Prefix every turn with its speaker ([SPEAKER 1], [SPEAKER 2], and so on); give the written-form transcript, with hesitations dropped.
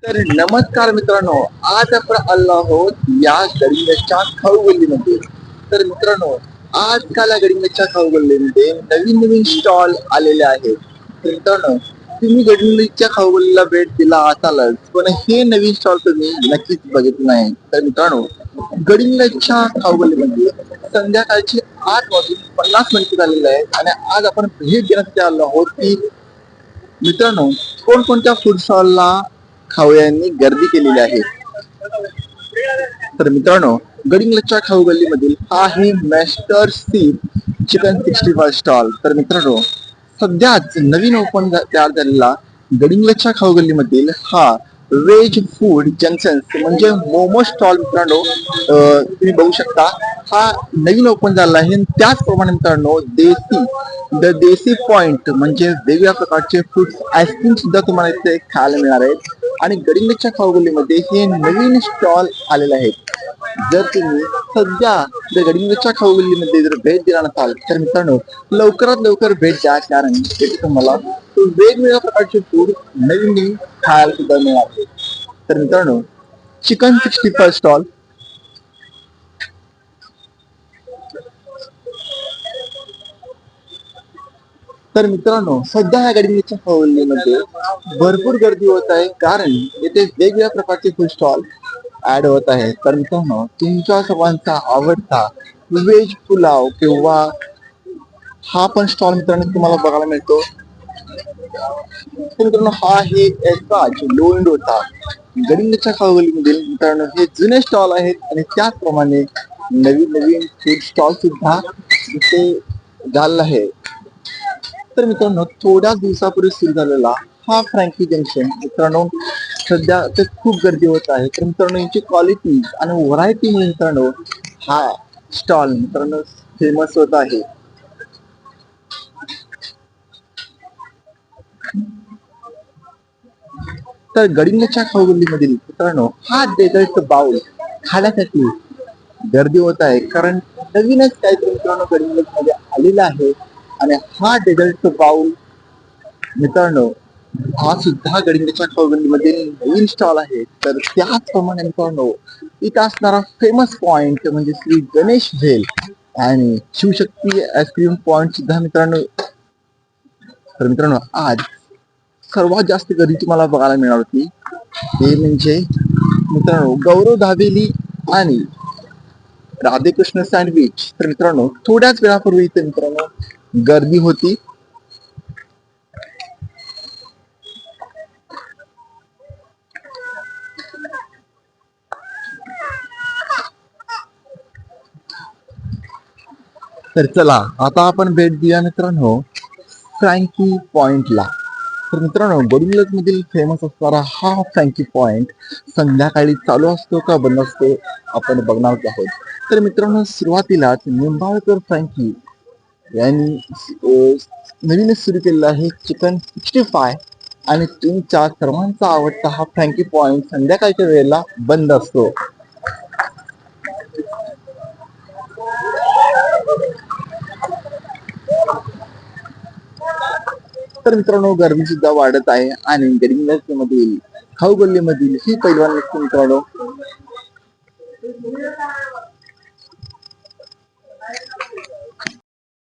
[SPEAKER 1] तर नमस्कार मित्रांनो, आज आपण आलो आहोत या गडिंगच्या खाऊ गल्लीमध्ये. तर मित्रांनो, आजकाल या गडिंगच्या खाऊ गल्लीमध्ये नवीन नवीन स्टॉल आलेले आहेत. तर मित्रांनो, तुम्ही गडिंगच्या खाऊ गल्लीला भेट दिला असालच, पण हे नवीन स्टॉल तुम्ही नक्कीच बघितलं नाही. तर मित्रांनो, गडिंगच्या खाऊ गल्लीमध्ये संध्याकाळची 8 वाजून 50 मिनिटे झालेले आहेत आणि आज आपण भेट देण्यासाठी आलो आहोत की मित्रांनो, कोणकोणत्या फूड स्टॉलला खावयांनी गर्दी केलेली आहे. तर मित्रांनो, गडिंग्लजच्या खाऊ गल्लीमधील हा आहे मॅस्टर सी चिकन 65 स्टॉल. तर मित्रांनो, सध्याच नवीन ओपन तयार झालेला गडिंग्लजच्या खाऊ गल्लीमधील हा व्हेज फूड जंक्शन म्हणजे मोमो स्टॉल मित्रांनो, तुम्ही बघू शकता हा नवीन ओपन झाला आहे. त्याचप्रमाणे मित्रांनो, देसी पॉइंट म्हणजे वेगवेगळ्या प्रकारचे फूड्स आईस्क्रीम सुद्धा तुम्हाला इथे खायला मिळणार आहेत. आणि गडिंगलजच्या खाऊ गल्लीमध्ये हे नवीन स्टॉल आलेले आहेत. जर तुम्ही सध्या जर गडिंगलजच्या खाऊ गल्लीमध्ये जर भेट दिला नसाल तर मित्रांनो, लवकरात लवकर भेट द्या, कारण तिथे तुम्हाला वेगवेगळ्या प्रकारचे फूड नवीन नवीन खायला सुद्धा मिळणार. तर मित्रांनो, चिकन 65 स्टॉल तर मित्रांनो, सध्या ह्या गडिंगलजच्या खाऊ गल्लीमध्ये भरपूर गर्दी होत आहे, कारण येथे वेगवेगळ्या प्रकारचे फूड स्टॉल ऍड होत आहे. तर मित्रांनो, तुमच्या सर्वांचा आवडता व्हेज पुलाव किंवा हा पण स्टॉल मित्रांनो तुम्हाला बघायला मिळतो. तर मित्रांनो, हा आहे एसराज लोणी डोसा. गडिंगलजच्या खाऊ गल्लीमधील मित्रांनो हे जुने स्टॉल आहेत आणि त्याचप्रमाणे नवीन नवीन फूड स्टॉल सुद्धा इथे झालेला आहे. तर मित्रांनो, थोड्या दिवसापूर्वी सुरू झालेला हा फ्रँकी जंक्शन मित्रांनो सध्या ते खूप गर्दी होत आहे. तर मित्रांनो, यांची क्वालिटी आणि व्हरायटीमुळे मित्रांनो हा स्टॉल मित्रांनो फेमस होत आहे. तर गडिंगलजच्या खाऊ गल्लीमधील मित्रांनो हा डेझर्ट बाउल खाण्यासाठी गर्दी होत आहे, कारण नवीनच काहीतरी मित्रांनो गडिंगलज मध्ये आलेला आहे. आणि हा डेझर्ट बाउल मित्रांनो हा सुद्धा गडिंगलजच्या खाऊ गल्लीमध्ये नवीन स्टॉल आहे. तर त्याचप्रमाणे मित्रांनो, इथं असणारा फेमस पॉइंट म्हणजे श्री गणेश भेल आणि शिवशक्ती आईस्क्रीम पॉइंट सुद्धा मित्रांनो. तर मित्रांनो, आज सर्वात जास्त गर्दी तुम्हाला बघायला मिळणार होती ते म्हणजे मित्रांनो गौरव दाबेली आणि राधेकृष्ण सँडविच. तर मित्रांनो, थोड्याच वेळापूर्वी इथे मित्रांनो गर्दी होती. तर चला आता आपण भेट देऊया मित्रांनो फ्रँकी पॉइंटला. तर मित्रांनो, गडिंगलज मधील फेमस असणारा हा फ्रँकी पॉइंट संध्याकाळी चालू असतो का बंद असतो आपण बघणार आहोत. तर मित्रांनो, सुरुवातीलाच निंबाळकर फ्रँकी यांनी नवीनच सुरू केलेला आहे चिकन 65 आणि तुमच्या सर्वांचा आवडता हा फ्रँकी पॉइंट संध्याकाळच्या वेळेला बंद असतो. तर मित्रांनो, गर्दी सुद्धा वाढत आहे आणि गडिंगलज मधील खाऊ गल्लीमधील ही पैलवान व्यक्ती मित्रांनो